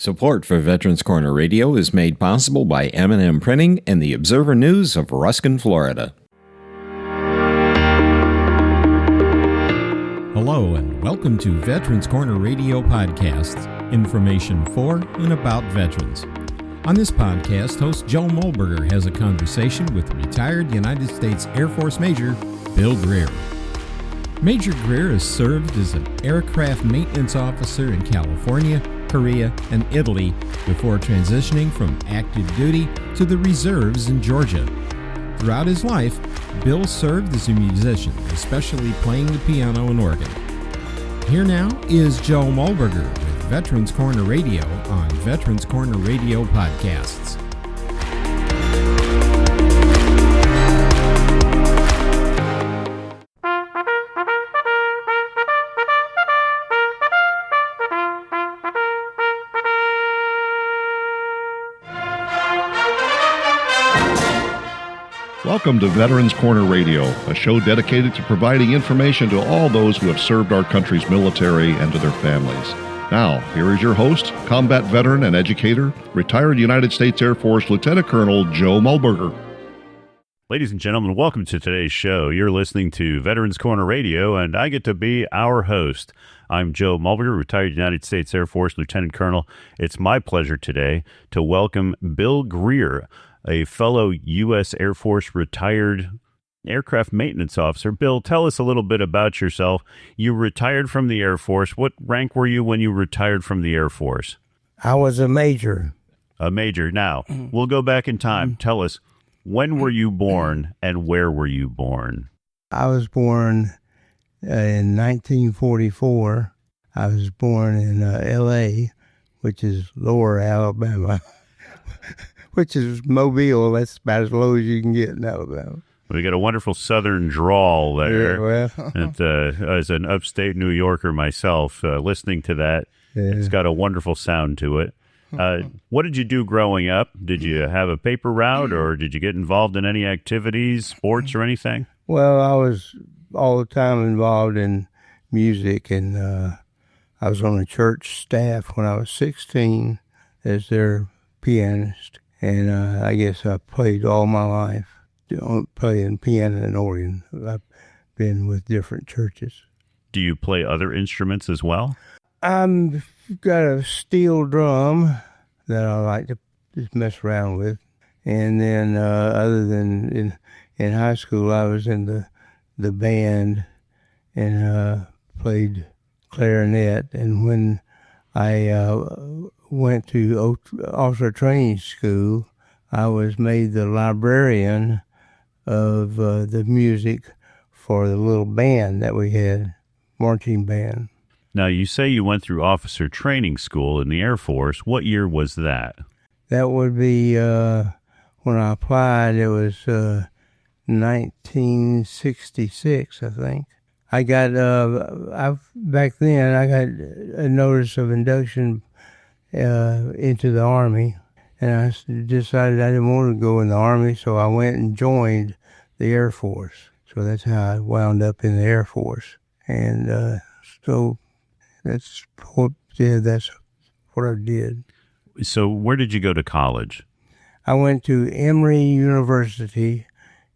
Support for Veterans Corner Radio is made possible by M&M Printing and the Observer News of Ruskin, Florida. Hello and welcome to Veterans Corner Radio Podcasts, information for and about veterans. On this podcast, host Joe Mulberger has a conversation with retired United States Air Force Major Bill Greer. Major Greer has served as an aircraft maintenance officer in California, Korea, and Italy before transitioning from active duty to the reserves in Georgia. Throughout his life, Bill served as a musician, especially playing the piano and organ. Here now is Joe Mulberger with Veterans Corner Radio on Veterans Corner Radio Podcasts. Welcome to Veterans Corner Radio, a show dedicated to providing information to all those who have served our country's military and to their families. Now, here is your host, combat veteran and educator, retired United States Air Force Lieutenant Colonel Joe Mulberger. Ladies and gentlemen, welcome to today's show. You're listening to Veterans Corner Radio, and I get to be our host. I'm Joe Mulberger, retired United States Air Force Lieutenant Colonel. It's my pleasure today to welcome Bill Greer, a fellow U.S. Air Force retired aircraft maintenance officer. Bill, tell us a little bit about yourself. You retired from the Air Force. What rank were you when you retired from the Air Force? I was a major. A major. Now, we'll go back in time. Tell us, when were you born and where were you born? I was born in 1944. I was born in L.A., which is Lower Alabama. Which is Mobile. That's about as low as you can get in Alabama. We got a wonderful southern drawl there. Yeah, well. And, as an upstate New Yorker myself, listening to that, It's got a wonderful sound to it. What did you do growing up? Did you have a paper route, or did you get involved in any activities, sports, or anything? Well, I was all the time involved in music, and I was on the church staff when I was 16 as their pianist. And I guess I played all my life, playing piano and organ. I've been with different churches. Do you play other instruments as well? I've got a steel drum that I like to just mess around with. And then other than in high school, I was in the band and played clarinet. And when I went to officer training school, I was made the librarian of the music for the little band that we had, marching band. Now, you say you went through officer training school in the Air Force. What year was that? That would be, when I applied, it was 1966, I think. I got, back then, I got a notice of induction into the Army, and I decided I didn't want to go in the Army, so I went and joined the Air Force. So that's how I wound up in the Air Force. And so that's what I did. So where did you go to college? I went to Emory University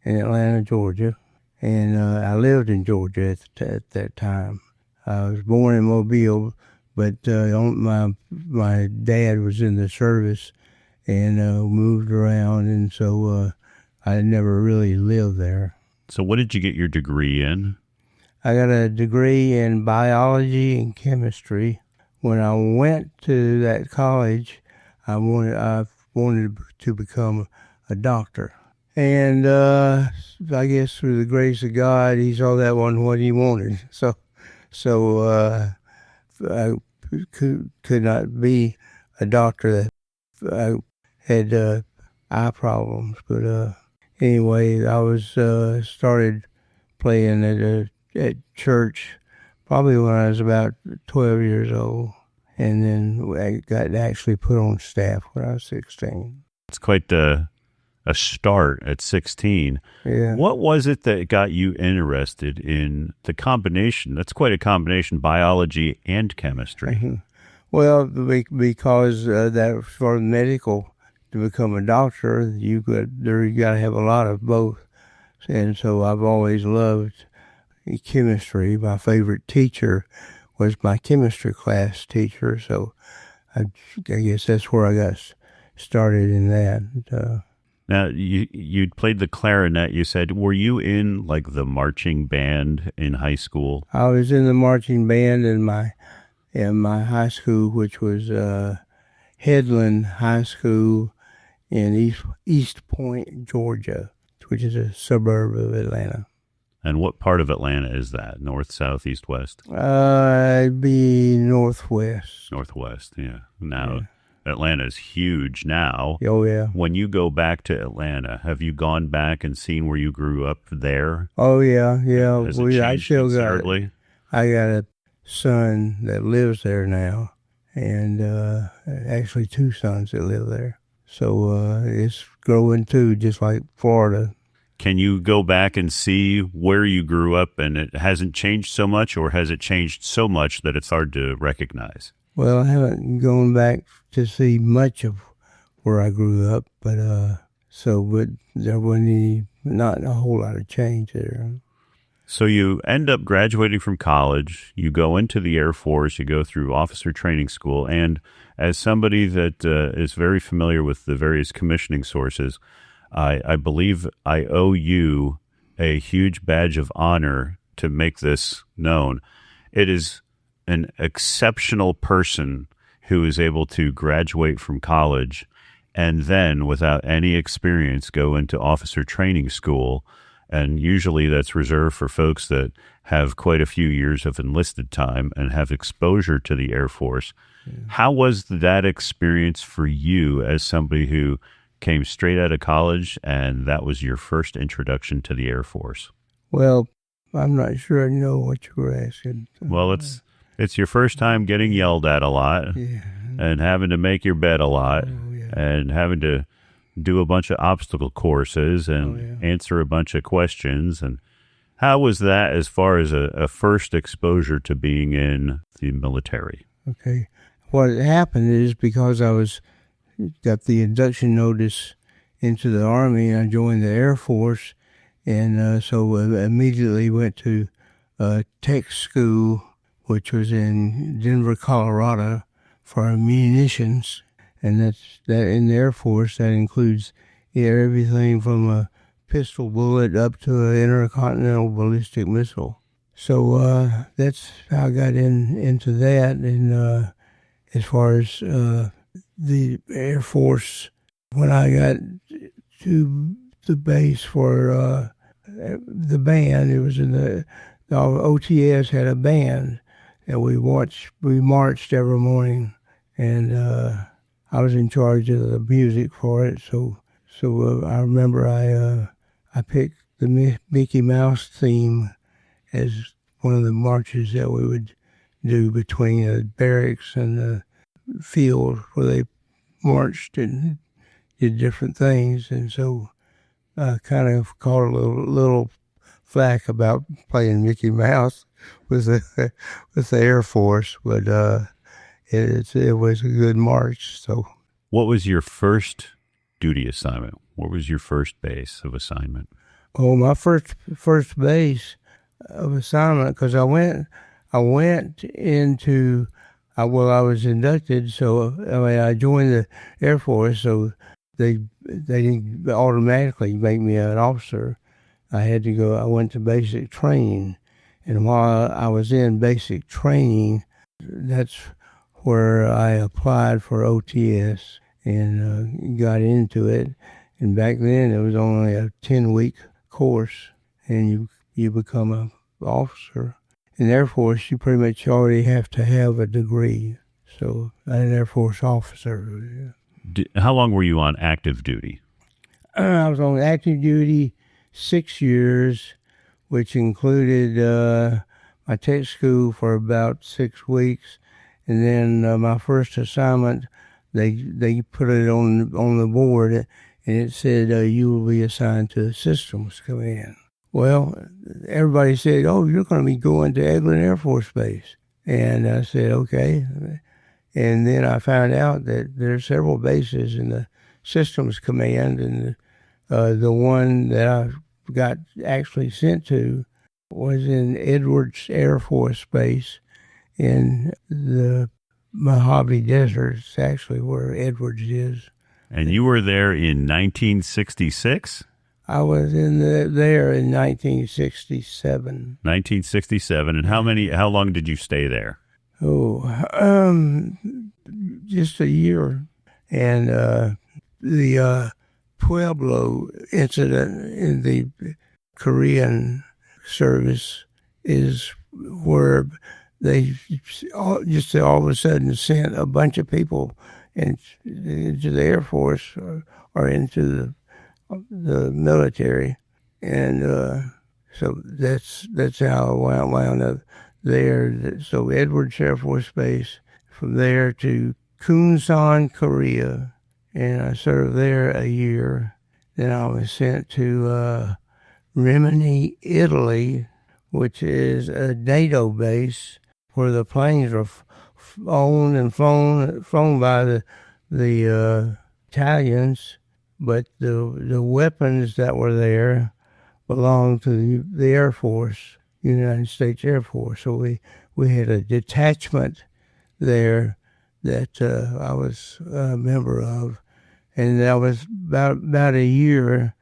in Atlanta, Georgia, and I lived in Georgia at that time. I was born in Mobile, but my dad was in the service and moved around, and so I never really lived there. So what did you get your degree in? I got a degree in biology and chemistry. When I went to that college, I wanted to become a doctor. And I guess through the grace of God, he saw that wasn't what he wanted. So I could not be a doctor. That I had eye problems. But anyway, I was started playing at church probably when I was about 12 years old. And then I got actually put on staff when I was 16. It's quite a start at 16. Yeah. What was it that got you interested in the combination? That's quite a combination, biology and chemistry. Mm-hmm. Well, because that for medical, to become a doctor, you got to have a lot of both. And so I've always loved chemistry. My favorite teacher was my chemistry class teacher. So I guess that's where I got started in that. Now, you played the clarinet, you said. Were you in, like, the marching band in high school? I was in the marching band in my high school, which was Headland High School in East Point, Georgia, which is a suburb of Atlanta. And what part of Atlanta is that? North, south, east, west? It'd be northwest. Northwest, yeah. Now, Atlanta is huge now. Oh, yeah. When you go back to Atlanta, have you gone back and seen where you grew up there? Oh, yeah. Has it changed considerably? I got a son that lives there now, and actually 2 sons that live there. So it's growing too, just like Florida. Can you go back and see where you grew up and it hasn't changed so much, or has it changed so much that it's hard to recognize? Well, I haven't gone back to see much of where I grew up, but there wasn't not a whole lot of change there. So you end up graduating from college, you go into the Air Force, you go through officer training school, and as somebody that is very familiar with the various commissioning sources, I believe I owe you a huge badge of honor to make this known. It is an exceptional person who is able to graduate from college and then, without any experience, go into officer training school. And usually that's reserved for folks that have quite a few years of enlisted time and have exposure to the Air Force. Yeah. How was that experience for you as somebody who came straight out of college and that was your first introduction to the Air Force? Well, I'm not sure I know what you were asking. Well, it's your first time getting yelled at a lot, and having to make your bed a lot, and having to do a bunch of obstacle courses and answer a bunch of questions. And how was that as far as a first exposure to being in the military? Okay. What happened is, because I got the induction notice into the Army, and I joined the Air Force, and so immediately went to tech school, which was in Denver, Colorado, for munitions. And that in the Air Force, that includes everything from a pistol bullet up to an intercontinental ballistic missile. So that's how I got into that. And as far as the Air Force, when I got to the base for the band, it was in the OTS had a band, and we marched every morning, and I was in charge of the music for it. So I remember I picked the Mickey Mouse theme as one of the marches that we would do between the barracks and the field, where they marched and did different things. And so I kind of caught a little flack about playing Mickey Mouse with the Air Force, but it was a good march. So, what was your first duty assignment? What was your first base of assignment? Oh, my first base of assignment, because I went into, I was inducted, so I joined the Air Force, so they didn't automatically make me an officer. I went to basic training, and while I was in basic training, that's where I applied for OTS and got into it. And back then it was only a 10-week course, and you become an officer. In the Air Force, you pretty much already have to have a degree. So I'm an Air Force officer. How long were you on active duty? I was on active duty 6 years, which included my tech school for about 6 weeks. And then my first assignment, they put it on the board, and it said, you will be assigned to Systems Command. Well, everybody said, oh, you're going to be going to Eglin Air Force Base. And I said, okay. And then I found out that there are several bases in the Systems Command, and the one that I got actually sent to was in Edwards Air Force Base in the Mojave Desert. It's actually where Edwards is. And you were there in 1966? I was there in 1967. 1967. And how long did you stay there? Just a year. And the Pueblo incident in the Korean service is where they all of a sudden sent a bunch of people into the Air Force or into the military, and so that's how I wound up there. So Edwards Air Force Base, from there to Kunsan, Korea, and I served there a year. Then I was sent to Rimini, Italy, which is a NATO base where the planes are owned and flown by the Italians, but the weapons that were there belonged to the Air Force, United States Air Force. So we had a detachment there that I was a member of, and that was about a year,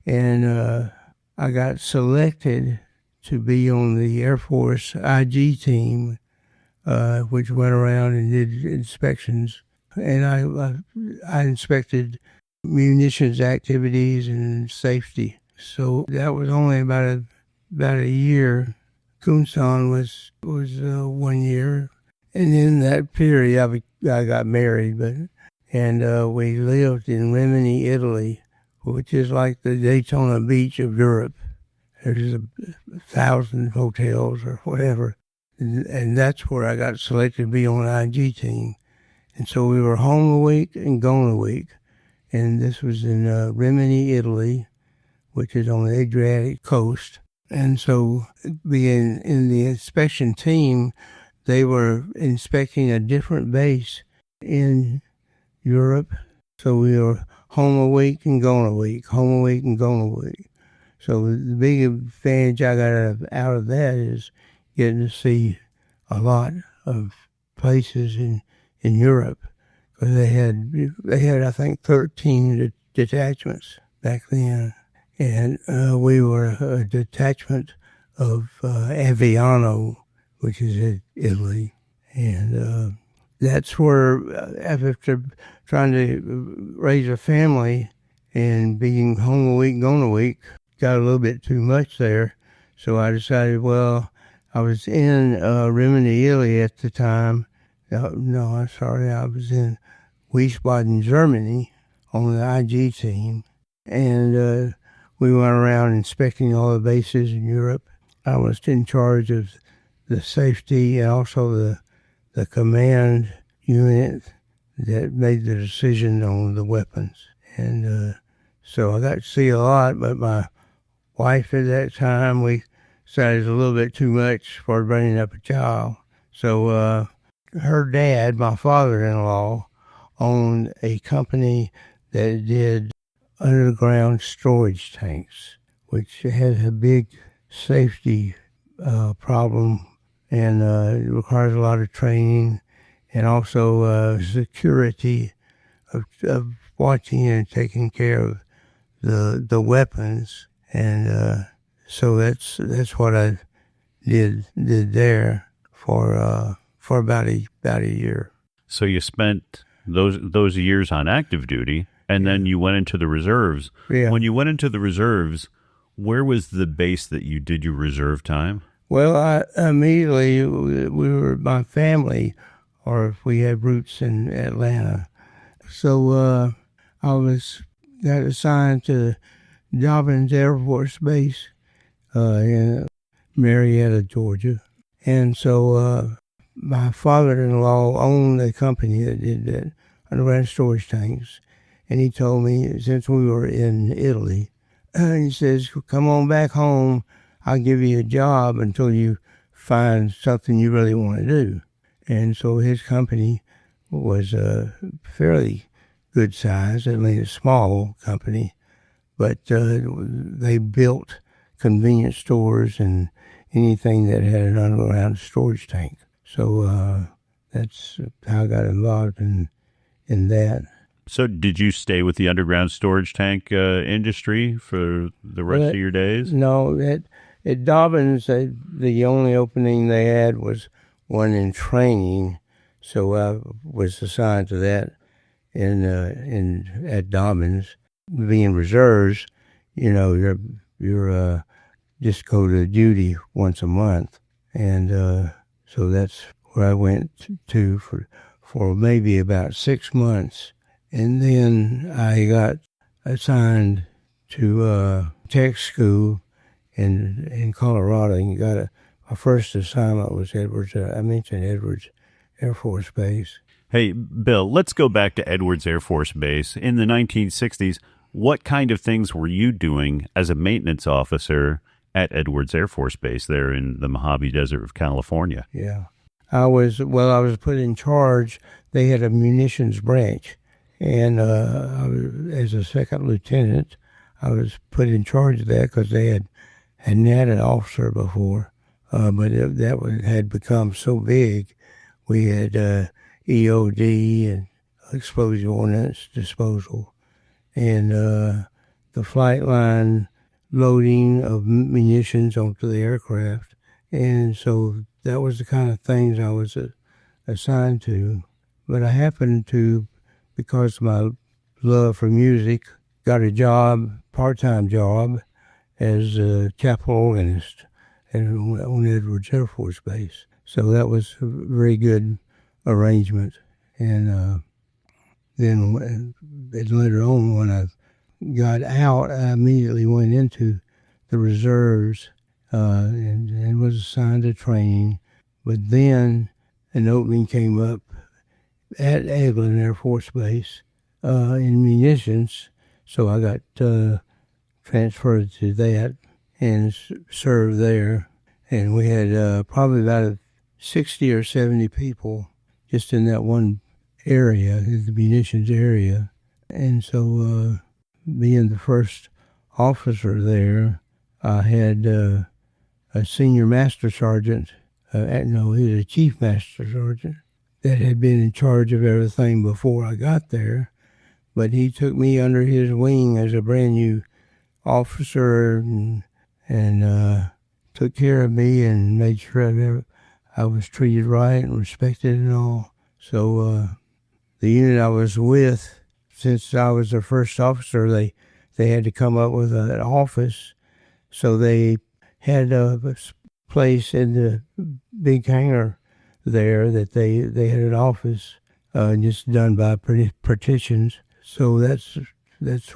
and I got selected to be on the Air Force IG team, which went around and did inspections. And I inspected munitions activities and safety. So that was only about a year. Kunsan was 1 year. And in that period, I got married, and we lived in Rimini, Italy, which is like the Daytona Beach of Europe. There's 1,000 hotels or whatever. And that's where I got selected to be on the IG team. And so we were home a week and gone a week. And this was in Rimini, Italy, which is on the Adriatic coast. And so being in the inspection team, they were inspecting a different base in Europe. So we were home a week and gone a week, home a week and gone a week. So the big advantage I got out of that is getting to see a lot of places in Europe. Because they had I think 13 detachments back then, and we were a detachment of Aviano, which is in Italy, and that's where after trying to raise a family and being home a week, gone a week, got a little bit too much there. So I decided, well, I was in Rimini, Italy at the time. No, I'm sorry, I was in Wiesbaden, Germany on the IG team. And we went around inspecting all the bases in Europe. I was in charge of the safety and also the command unit that made the decision on the weapons. And so I got to see a lot, but my wife at that time, we decided it was a little bit too much for bringing up a child. So her dad, my father-in-law, owned a company that did underground storage tanks, which had a big safety problem, and it requires a lot of training and also security of watching and taking care of the weapons. And so that's what I did there for about a year. So you spent those years on active duty, and then you went into the reserves. Yeah. When you went into the reserves, where was the base that you did your reserve time? Well, I immediately, we were, my family, or we had roots in Atlanta. So I got assigned to Dobbins Air Force Base in Marietta, Georgia. And so my father-in-law owned a company that did that underground storage tanks. And he told me, since we were in Italy, he says, come on back home. I'll give you a job until you find something you really want to do. And so his company was a fairly good size. I mean, a small company, but they built convenience stores and anything that had an underground storage tank. So that's how I got involved in that. So did you stay with the underground storage tank industry for the rest of your days? No, at Dobbins, the only opening they had was one in training, so I was assigned to that at Dobbins. Being reserves, you're just go to duty once a month, and so that's where I went to for maybe about 6 months. And then I got assigned to tech school in Colorado. And my first assignment was Edwards. I mentioned Edwards Air Force Base. Hey, Bill, let's go back to Edwards Air Force Base. In the 1960s, what kind of things were you doing as a maintenance officer at Edwards Air Force Base there in the Mojave Desert of California? Yeah. I was put in charge. They had a munitions branch. And as a second lieutenant, I was put in charge of that because they hadn't had an officer before. But had become so big, we had EOD and explosive ordnance disposal, and the flight line loading of munitions onto the aircraft. And so that was the kind of things I was assigned to. But I happened to, because of my love for music, got a part-time job as a chapel organist on Edwards Air Force Base. So that was a very good arrangement. And then later on, when I got out, I immediately went into the reserves and was assigned to training. But then an opening came up at Eglin Air Force Base in munitions, so I got transferred to that and served there. And we had probably about 60 or 70 people just in that one area, the munitions area. And so being the first officer there, I had a senior master sergeant, he was a chief master sergeant, that had been in charge of everything before I got there, but he took me under his wing as a brand new officer and took care of me and made sure I was treated right and respected and all. So the unit I was with, since I was the first officer, they had to come up with an office, so they had a place in the big hangar there that they had an office just done by partitions. So that's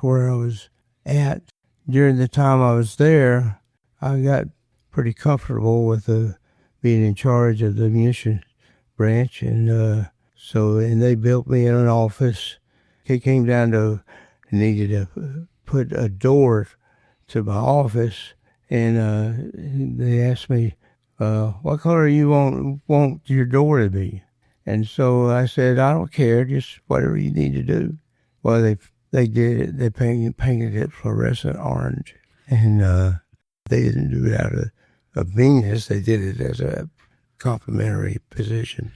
where I was at. During the time I was there, I got pretty comfortable with being in charge of the munitions branch, and they built me in an office. It came down to needed to put a door to my office, and they asked me, what color you want your door to be? And so I said, I don't care, just whatever you need to do. Well, they did it. They painted it fluorescent orange, and they didn't do it out of meanness. They did it as a complimentary position.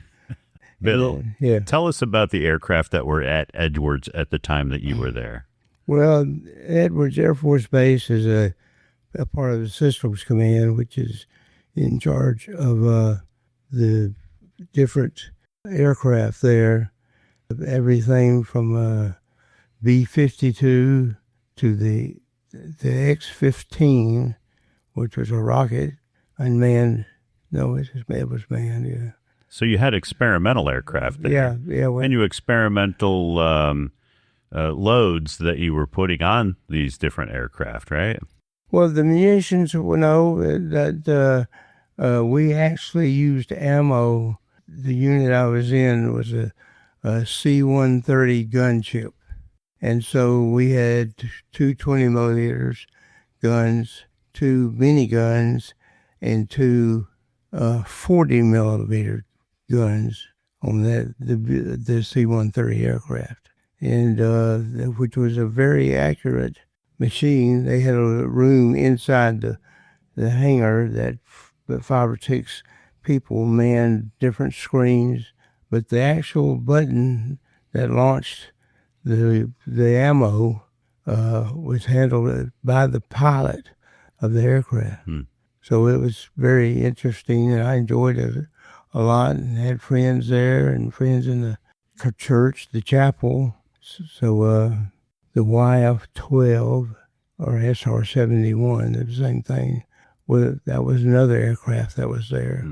Bill, yeah. Tell us about the aircraft that were at Edwards at the time that you were there. Well, Edwards Air Force Base is a part of the Systems Command, which is in charge of the different aircraft there, everything from B-52 to the X-15, which was a rocket, unmanned. No, it was manned, yeah. So you had experimental aircraft there. Yeah. And you experimental loads that you were putting on these different aircraft, right? Well, the munitions, that we actually used ammo. The unit I was in was a C-130 gunship. And so we had two 20-millimeter guns, two miniguns, and two 40-millimeter guns on the C-130 aircraft, and which was a very accurate machine. They had a room inside the hangar that 5 or 6 people manned different screens, but the actual button that launched the ammo was handled by the pilot of the aircraft. So it was very interesting, and I enjoyed it a lot, and had friends there and friends in the church, the chapel. So the YF-12 or SR-71, the same thing. Well, that was another aircraft that was there.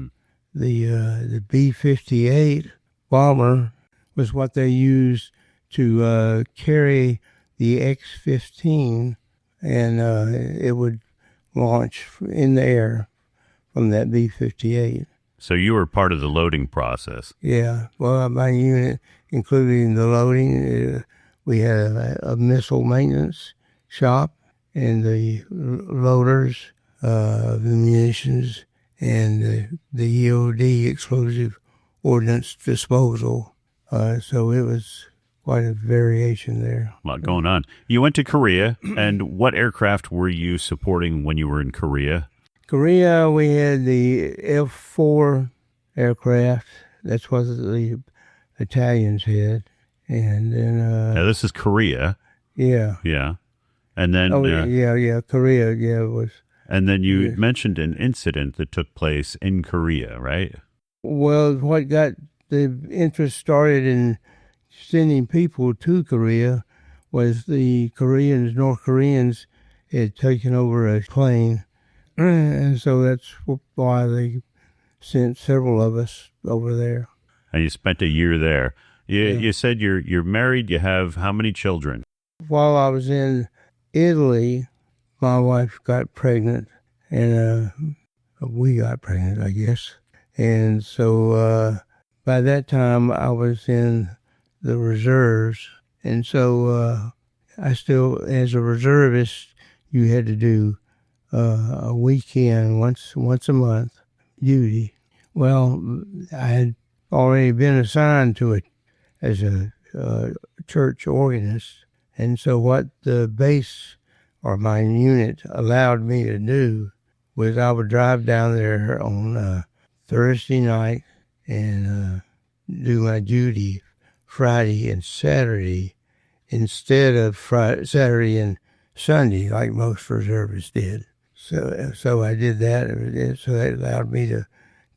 The B-58 bomber was what they used to carry the X-15, and it would launch in the air from that B-58. So you were part of the loading process. Yeah. Well, my unit, including the loading, we had a missile maintenance shop, and the loaders, the munitions, and the EOD, explosive ordnance disposal. So it was quite a variation there. A lot going on. You went to Korea, and what aircraft were you supporting when you were in Korea? Korea, we had the F-4 aircraft. That's what the Italians had. And then... now, this is Korea. Yeah. Yeah. And then... Korea, it was... And then you mentioned an incident that took place in Korea, right? Well, what got the interest started in sending people to Korea was the North Koreans had taken over a plane, and so that's why they sent several of us over there. And you spent a year there. You said you're married. You have how many children? While I was in Italy, my wife got pregnant, and we got pregnant, I guess. And so by that time, I was in the reserves. And so I still, as a reservist, you had to do a weekend, once a month, duty. Well, I had already been assigned to it as a church organist. And so what the base or my unit allowed me to do was I would drive down there on Thursday night and do my duty Friday and Saturday instead of Saturday and Sunday like most reservists did. So I did that. So that allowed me to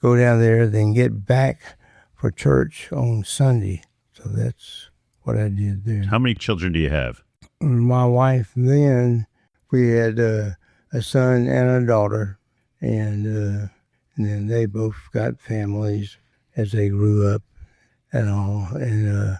go down there, then get back for church on Sunday. So that's what I did there. How many children do you have? My wife then, we had a son and a daughter, and then they both got families as they grew up and all. And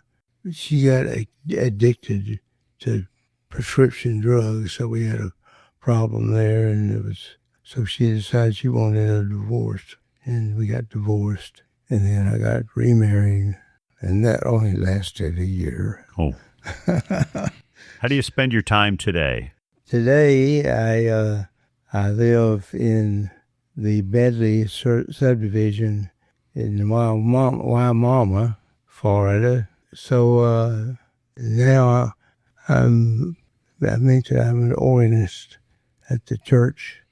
she got addicted to prescription drugs, so we had a problem there, and so she decided she wanted a divorce, and we got divorced, and then I got remarried, and that only lasted a year. Oh. How do you spend your time today? Today, I live in the Bedley subdivision in Wimauma, Florida. So now I'm an organist at the church.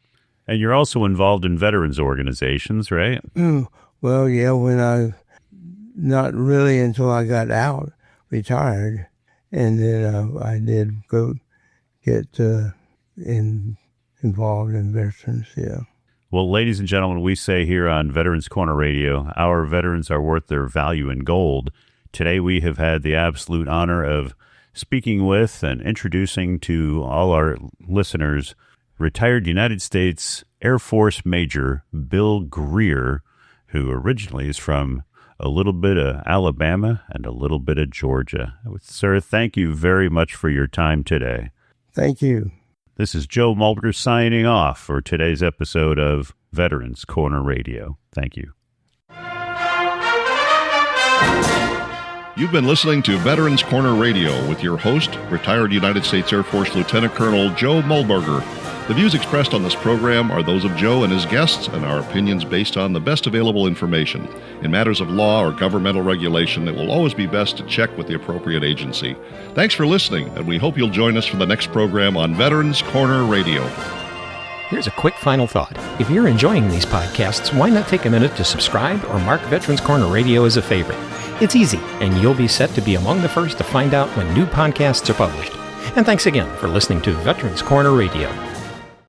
And you're also involved in veterans organizations, right? Well, yeah, not really until I got out, retired. And then I did go get involved in veterans, yeah. Well, ladies and gentlemen, we say here on Veterans Corner Radio, our veterans are worth their value in gold. Today we have had the absolute honor of speaking with and introducing to all our listeners retired United States Air Force Major Bill Greer, who originally is from a little bit of Alabama and a little bit of Georgia. Sir, thank you very much for your time today. Thank you. This is Joe Mulberger signing off for today's episode of Veterans Corner Radio. Thank you. You've been listening to Veterans Corner Radio with your host, retired United States Air Force Lieutenant Colonel Joe Mulberger. The views expressed on this program are those of Joe and his guests and our opinions based on the best available information. In matters of law or governmental regulation, it will always be best to check with the appropriate agency. Thanks for listening, and we hope you'll join us for the next program on Veterans Corner Radio. Here's a quick final thought. If you're enjoying these podcasts, why not take a minute to subscribe or mark Veterans Corner Radio as a favorite? It's easy, and you'll be set to be among the first to find out when new podcasts are published. And thanks again for listening to Veterans Corner Radio.